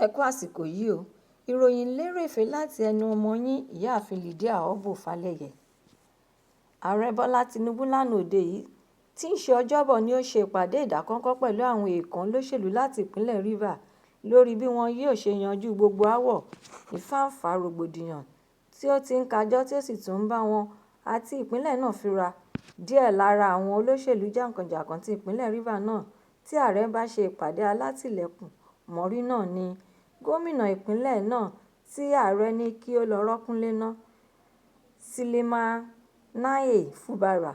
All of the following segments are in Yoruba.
Ẹ kú àsìkò yìí o. Ìròyìn lérèfé láti ẹnu ọmọ yín ìyáàfin Lydia Ọ̀bọ̀fálẹ́yẹ. Ààrẹ Bọ́lá Tinubu lánàá òde yìí tí í ṣe Ọjọ́bọ̀ ni ó ṣe ìpàdé ìdákọ́ńkọ́ pẹ̀lú àwọn èèkàn olóṣèlú láti ìpínlẹ̀ Rivers lórí bí wọn yóò ṣe yanjú gbogbo aáwọ̀ ìfáǹfà rògbòdìyàn tí ó ti ń kájọ tí ó sì tún ń bá wọn àti ìpínlẹ̀ náà fínra. Díẹ̀ lára àwọn olóṣèlú jàǹkànjàǹkàn ti ìpínlẹ̀ Rivers náà tí ààrẹ bá ṣe ìpàdé alátìlẹ̀kùn mọ́rí náà ni gómìnà ìpínlẹ̀ náà tí ààrẹ ní kí ó lọ rọ́kúnlé ná, Siminalayi Fubara,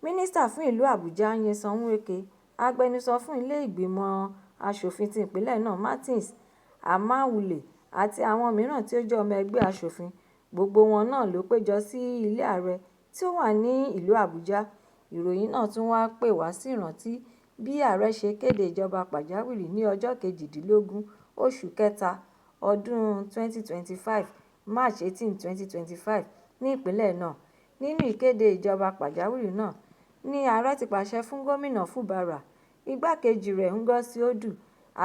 mínísítà fún ìlú Àbújá Nyesom Wike, agbẹnusọ fún ilé ìgbìmọ̀ aṣòfin ti ìpínlẹ̀ náà Martins Amaewhule àti àwọn mìíràn tí ó jẹ́ ọmọ ẹgbẹ́ aṣòfin. Gbogbo wọn náà ló péjọ sí ilé ààrẹ tí ó wà ní ìlú Àbújá. Ìròyìn náà tún wá pè wá sí ìrántí bí ààrẹ ṣe kéde ìjọba pàjáwìrì ní ọjọ́ 18 oṣù kẹta ọdún 2025 March 18, 2025 ní ìpínlẹ̀ náà. Nínú ìkéde ìjọba pàjáwìrì náà ni ààrẹ ti pàṣẹ fún gómìnà Fubara, igbákejì rẹ̀ Ngozi Odu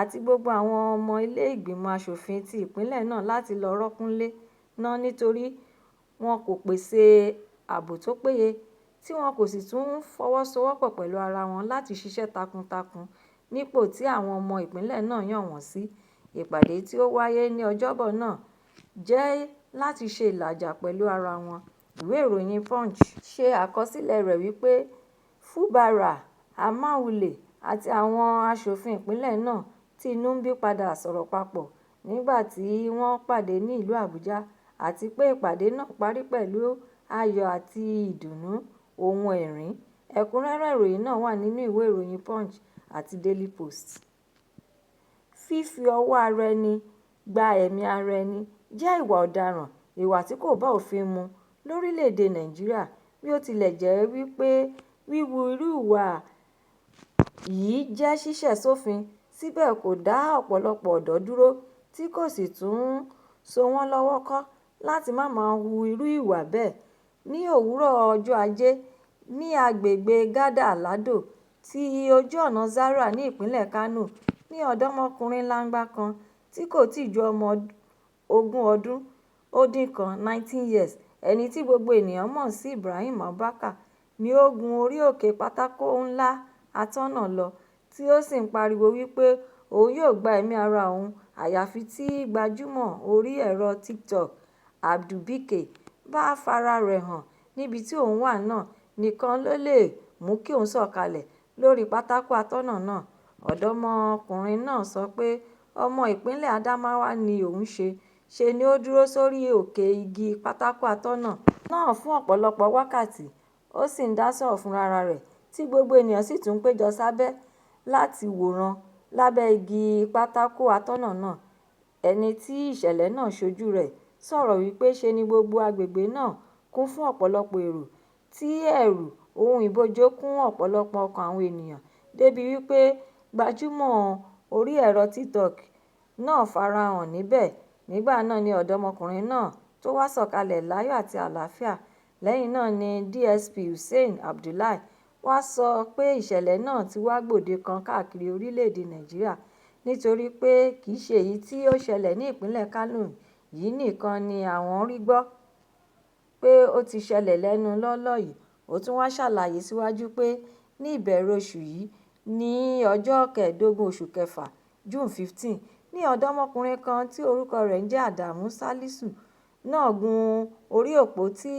àti gbogbo àwọn ọmọ ilé ìgbìmọ̀ aṣòfin ti ìpínlẹ̀ náà láti lọ rọ́kúnlé ná nítorí wọn kò pèsè ààbò tó péye tí wọn kò sì tún fọwọ́sowọ́pọ̀ pẹ̀lú ara wọn láti ṣiṣẹ́ takuntakun nípò tí àwọn ọmọ ìpínlẹ̀ náà yàn wọ́n sí. Ìpàdé tí ó wáyé ní Ọjọ́bọ̀ náà jẹ́ láti ṣe ìlàjà pẹ̀lú ara wọn. Ìwé ìròyìn Punch ṣe àkọsílẹ̀ rẹ̀ wípé Fubara, Amaewhule àti àwọn aṣòfin ìpínlẹ̀ náà tí inú ń bí padà sọ̀rọ̀ papọ̀ nígbà tí wọ́n pàdé ní ìlú Àbújá àti pé ìpàdé náà parí pẹ̀lú ayọ̀ àti ìdùnnú ohun ẹ̀rín. Ẹ̀kúnrẹ́rẹ́ ìròyìn náà wà nínú ìwé ìròyìn Punch àti Daily Post. Fífi ọwọ́ ara ẹni gba ẹ̀mí ara ẹni jẹ́ ìwà ọ̀daràn, ìwà tí kò bá òfin mu lórílẹ̀-èdè Nàìjíríà. Bí ó tilẹ̀ jẹ́ wípé wíwu irú ìwà yìí jẹ́ ṣíṣẹ̀ sófin, síbẹ̀ kò dá ọ̀pọ̀lọpọ̀ ọ̀dọ́ dúró tí kò sì tún so wọ́n lọ́wọ́ kọ́ láti má máa hu irú ìwà bẹ́ẹ̀. Ní òwúrọ̀ ọjọ́ Ajé ní agbègbè Gada Alado tí ojú ọ̀nà Zaria ní ìpínlẹ̀ Kano ní ọ̀dọ́mọkùnrin langba kan tí kò tíì ju ọmọ 20 ọdún 19 years, ẹni tí gbogbo ènìyàn mọ̀ sí Ibrahim Abubakar, ni ó gun orí òkè pátákó ńlá atọ́nà lọ tí ó sì ń pariwo wípé òun yóò gba ẹ̀mí ara òun àyàfi tí gbajúmọ̀ orí ẹ̀rọ TikTok Abdul bá fara rẹ̀ hàn níbi tí òun wà náà nìkan ló lè mú kí òun sọ̀kalẹ̀ lórí pátákó atọ́nà náà. Ọ̀dọ́mọkùnrin náà sọ pé ọmọ ìpínlẹ̀ Adamawa ni òun ṣe ni ó dúró sórí òkè igi pátákó atọ́nà náà fún ọ̀pọ̀lọpọ̀ wákàtí. Ó sì ń dá sọ̀rọ̀ fúnra rẹ̀ tí gbogbo ènìyàn sì tún péjọ sábẹ́ láti wòran lábẹ́ igi pátákó atọ́nà náà. Ẹni tí ìṣẹ̀lẹ̀ náà ṣojú rẹ̀ sọ̀rọ̀ wípé ṣe ni gbogbo agbègbè náà kún fún ọ̀pọ̀lọpọ̀ èrò tí ẹ̀rù ohun ìbòjó kún ọ̀pọ̀lọpọ̀ ọkàn àwọn ènìyàn débi wípé gbajúmọ̀ orí ẹ̀rọ TikTok náà farahàn níbẹ̀. Nígbà náà ni ọ̀dọ́mọkùnrin náà tó wá sọ̀kalẹ̀ láyọ̀ àti àlàáfíà. Lẹ́yìn náà ni DSP Hussein Abdullahi wá sọ pé ìṣẹ̀lẹ̀ náà ti wá gbòde kan káàkiri orílẹ̀-èdè Nàìjíríà nítorí pé kì í ṣe èyí tí ó ṣẹlẹ̀ ní ìpínlẹ̀ Kano yìí nìkan ni àwọn rí gbọ́ pé ó ti ṣẹlẹ̀ lẹ́nu lọ́ọ́lọ́ yìí. Ó tún wá ṣàlàyé síwájú pé ní ìbẹ̀rẹ̀ oṣù yìí ní ọjọ́ 15 oṣù kẹfà June 15 ní ọ̀dọ́mọkùnrin kan tí orúkọ rẹ̀ ń jẹ́ Adamu Salisu náà gun orí òpó tí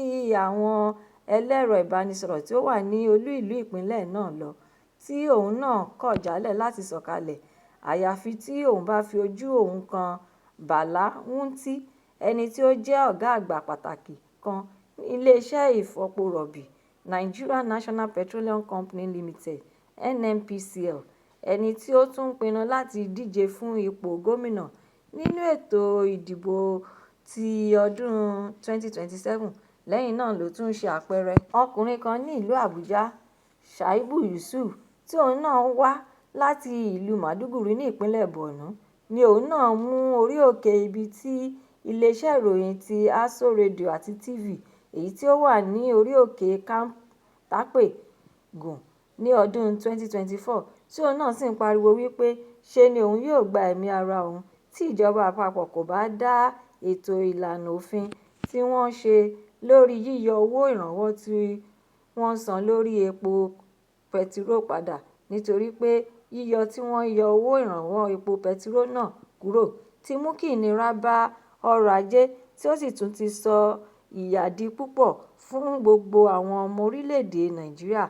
àwọn ẹlẹ́rọ ìbánisọ̀rọ̀ tí ó wà ní olú ìlú ìpínlẹ̀ náà lọ tí òun náà kọ̀ jálẹ̀ láti sọ̀kalẹ̀ àyàfi tí òun bá fi ojú òun kan Bala Wunti, ẹni tí ó jẹ́ ọ̀gá àgbà pàtàkì kan ní iléeṣẹ́ ìfọpo rọ̀bì Nigeria National Petroleum Company Limited (NNPCL), ẹni tí ó tún pinnu láti díje fún ipò gómìnà nínú ètò ìdìbò ti ọdún 2027. Lẹ́yìn náà ló tún ṣe àpẹẹrẹ ọkùnrin kan ní ìlú Àbújá, Shaibu Yusuf, tí òun náà wá láti ìlú Maiduguri ní ìpínlẹ̀ Borno, ni òun náà mú orí òkè ibi tí iléeṣẹ́ ìròyìn ti ASO rédíò àti TV èyí tí ó wà ní orí òkè Camp Tape gùn ní ọdún 2024 tí òun náà sì ń pariwo wípé ṣe ni òun yóò gba ẹ̀mí ara òun tí ìjọba àpapọ̀ kò bá dá ètò ìlànà òfin tí wọ́n ṣe lórí yíyọ owó ìrànwọ́ tí wọ́n ń san lórí epo bẹtiró padà, nítorí pé yíyọ tí wọ́n yọ owó ìrànwọ́ epo bẹtiró náà kúrò ti mú kí ìnira bá ọrọ̀ ajé tí ó sì tún ti sọ ìyà di púpọ̀ fún gbogbo àwọn ọmọ orílẹ̀-èdè Nàìjíríà.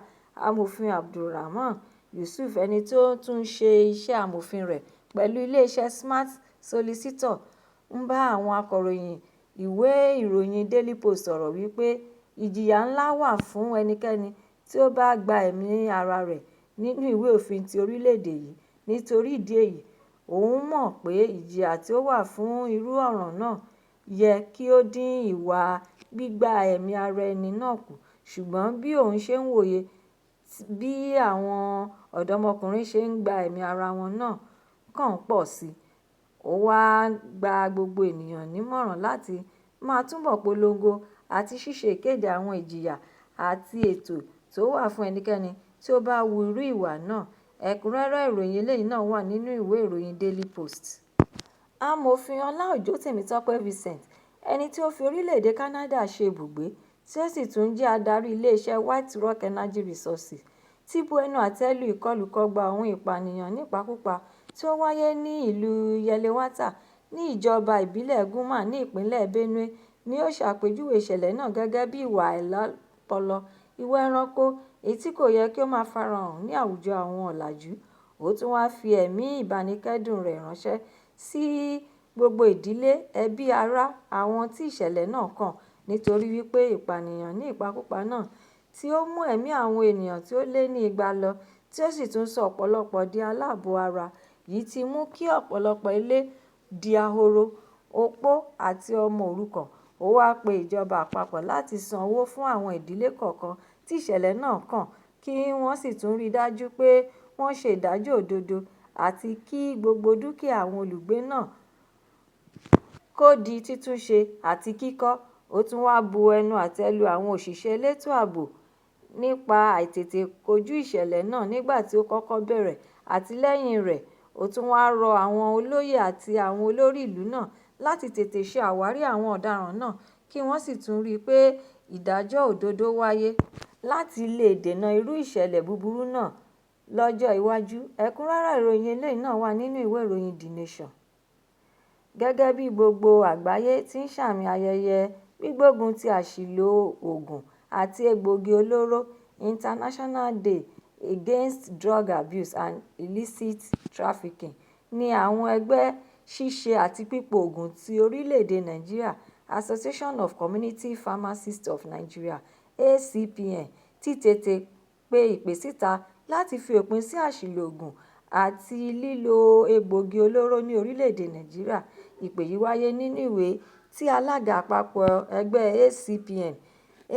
Amòfin Abdulrahman Yusuf, ẹni tó tún ṣe iṣẹ́ amòfin rẹ̀ pẹ̀lú iléeṣẹ́ Smart Solicitor, ń bá àwọn akọ̀ròyìn ìwé ìròyìn Daily Post sọ̀rọ̀ wípé ìjìyà ńlá wà fún ẹnikẹ́ni tí ó bá gba ẹ̀mí ara rẹ̀ nínú ìwé òfin ti orílẹ̀-èdè yìí. Nítorí ìdí èyí, òun mọ̀ pé ìjìyà tí ó wà fún irú ọ̀ràn náà yẹ kí ó dín ìwà gbígba ẹ̀mí ara ẹni náà kù. Ṣùgbọ́n bí òun ṣe ń wòye bí àwọn ọ̀dọ́mọkùnrin ṣe ń gba ẹ̀mí ara wọn náà kàn ń pọ̀ sí i, ó wá gba gbogbo ènìyàn nímọ̀ràn láti máa túbọ̀ polongo àti ṣíṣe ìkéde àwọn ìjìyà àti ètò tó wà fún ẹnikẹ́ni tí ó bá hu irú ìwà náà. Ẹ̀kúnrẹ́rẹ́ ìròyìn eléyìí náà wà nínú ìwé ìròyìn Daily Post. Amòfin Ọláòjó Tèmítọ́pẹ́ Vincent, ẹni tí ó fi orílẹ̀-èdè Canada ṣe ibùgbé tí ó sì tún jẹ́ adarí iléeṣẹ́ White Rock Energy Resources, ti bu ẹnu àtẹ́ lu ìkọlùkọgba ohun ìpànìyàn nípakúpa tí ó wáyé ní ìlú Yelewata ní ìjọba ìbílẹ̀ Guma ní ìpínlẹ̀ Benue. Ni ó ṣàpèjúwe ìṣẹ̀lẹ̀ náà gẹ́gẹ́ bí ìwà àìlọ́pọlọ, ìwà ẹranko èyí tí kò yẹ kí ó máa farahàn ní àwùjọ àwọn ọ̀làjú. Ó tún wá fi ẹ̀mí ìbánikẹ́dùn rẹ̀ ránṣẹ́ sí gbogbo ìdílé, ẹbí, ará àwọn tí ìṣẹ̀lẹ̀ náà kàn, nítorí wípé ìpànìyàn ní ìpakúpa náà tí ó mú ẹ̀mí àwọn ènìyàn tí ó lé ní 200 lọ tí ó sì tún sọ ọ̀pọ̀lọpọ̀ di aláàbọ̀ ara yìí ti mú kí ọ̀pọ̀lọpọ̀ ilé di ahoro, opó àti ọmọ òrukàn. Ó wá pe ìjọba àpapọ̀ láti san owó fún àwọn ìdílé kọ̀ọ̀kan tí ìṣẹ̀lẹ̀ náà kàn, kí wọ́n sì tún rí dájú pé wọ́n ṣe ìdájọ́ òdodo àti kí gbogbo dúkìá àwọn olùgbé náà kó di títúnṣe àti kíkọ́. Ó tún wá bu ẹnu àtẹ́ lu àwọn òṣìṣẹ́ elétò ààbò nípa àìtètè kojú ìṣẹ̀lẹ̀ náà nígbà tí ó kọ́kọ́ bẹ̀rẹ̀ àti lẹ́yìn rẹ̀. Ó tún wá rọ àwọn olóyè àti àwọn olórí ìlú náà láti tètè ṣe àwárí àwọn ọ̀daràn náà kí wọ́n sì tún rí pé ìdájọ́ òdodo wáyé láti lè dènà irú ìṣẹ̀lẹ̀ búburú náà lọ́jọ́ iwájú. Ẹ̀kúnrẹ́rẹ́ ìròyìn eléyìí náà wà nínú ìwé ìròyìn The Nation. Gẹ́gẹ́ bí gbogbo àgbáyé ti ń ṣàmì ayẹyẹ gbígbógun ti àṣìlò oògùn àti egbòogi olóró International Day Against Drug Abuse and Illicit Trafficking, ní àwọn ẹgbẹ́ ṣíṣe àti pípò oògùn ti orílẹ̀-èdè Nàìjíríà, Association of Community Pharmacists of Nigeria (ACPN) ti tètè pe ìpè síta láti fi òpin sí àṣìlò oògùn àti lílo egbòogi olóró ní orílẹ̀-èdè Nàìjíríà. Ìpè yìí wáyé nínú ìwé tí alága àpapọ̀ ẹgbẹ́ ACPN,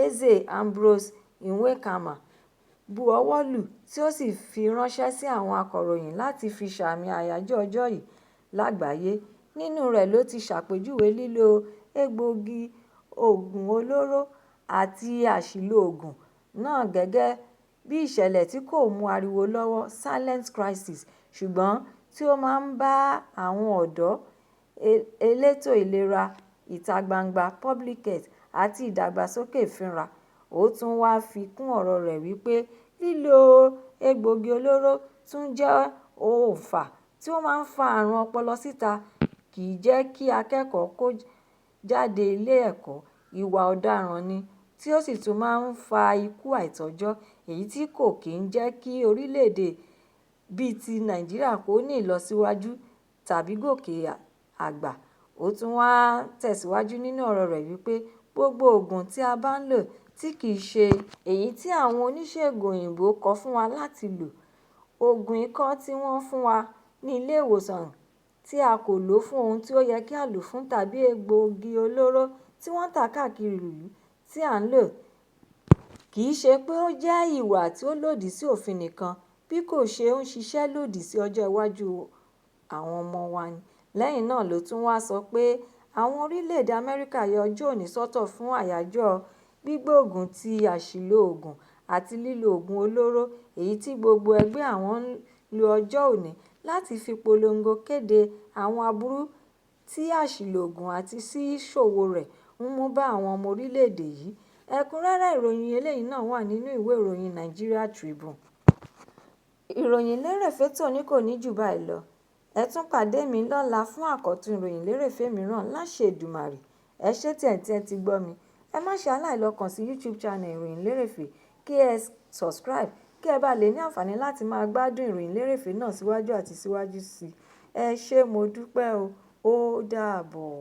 Eze Ambrose Nwoyekama, bu ọwọ́ lù tí ó sì fi ránṣẹ́ sí àwọn akọ̀ròyìn láti fi sààmì àyájọ́ ọjọ́ yìí lágbàáyé. Nínú rẹ̀ ló ti ṣàpèjúwe lílo egbòogi oògùn olóró àti àṣìlò oògùn náà gẹ́gẹ́ bí ìṣẹ̀lẹ̀ tí kò mú ariwo lọ́wọ́ (silent crisis) ṣùgbọ́n tí ó máa ń bá àwọn ọ̀dọ́, elétò ìlera ìta gbangba (public health) àti ìdàgbàsókè fínra. Ó tún wá fi kún ọ̀rọ̀ rẹ̀ wípé lílo egbòogi olóró tún jẹ́ òǹfà tí ó máa ń fa àrùn ọpọlọ síta, kì í jẹ́ kí akẹ́kọ̀ọ́ kó jáde ilé ẹ̀kọ́, ìwà ọ̀daràn ni, tí ó sì tún máa ń fa ikú àìtọ́jọ́, èyí tí kò kì í jẹ́ kí orílẹ̀-èdè bíi ti Nàìjíríà kó ní ìlọsíwájú tàbí gòkè àgbà. Ó tún wá tẹ̀síwájú nínú ọ̀rọ̀ rẹ̀ wípé gbogbo oògùn tí a bá ń lò tí kì í ṣe èyí tí àwọn oníṣègùn òyìnbó kọ fún wa láti lò, oògùn ikọ́ tí wọ́n fún wa ní ilé ìwòsàn tí a kò lò fún ohun tí ó yẹ kí a lò fún, tàbí egbòogi olóró tí wọ́n ń tà káàkiri ìlú tí à ń lò, kì í ṣe pé ó jẹ́ ìwà tí ó lòdì sí òfin nìkan, bí kò ṣe ó ń ṣiṣẹ́ lòdì sí ọjọ́ iwájú àwọn ọmọ wa ni. Lẹ́yìn náà ló tún wá sọ pé àwọn orílẹ̀-èdè Amẹ́ríkà yọ ọjọ́ òní sọ́tọ̀ fún àyájọ́ gbígbógun ti àṣìlò oògùn àti lílo oògùn olóró, èyí tí gbogbo ẹgbẹ́ àwọn ń lo ọjọ́ òní láti fi polongo kéde àwọn aburú tí àṣìlò oògùn àti ṣíṣòwò rẹ̀ ń mú bá àwọn ọmọ orílẹ̀-èdè yìí. Ẹ̀kúnrẹ́rẹ́ ìròyìn eléyìí náà wà nínú ìwé ìròyìn Nigeria Tribune. Ìròyìn lérèfé tòní kò ní jù báyìí lọ. Ẹ tún pàdé mi lọ́la fún àkọ́tún ìròyìn lérèfé mìíràn láṣẹ Èdùmàrè. Ẹ ṣé tí ẹ ti gbọ́ mi. Ẹ má ṣe aláìlọ kàn sí YouTube channel ìròyìn lérèfé kí ẹ subscribe kí ẹ bá lè ní àǹfààní láti máa gbádùn ìròyìn lérèfé náà síwájú àti síwájú sí i. Ẹ ṣé mo dúpẹ́ o. Ó dàbọ̀.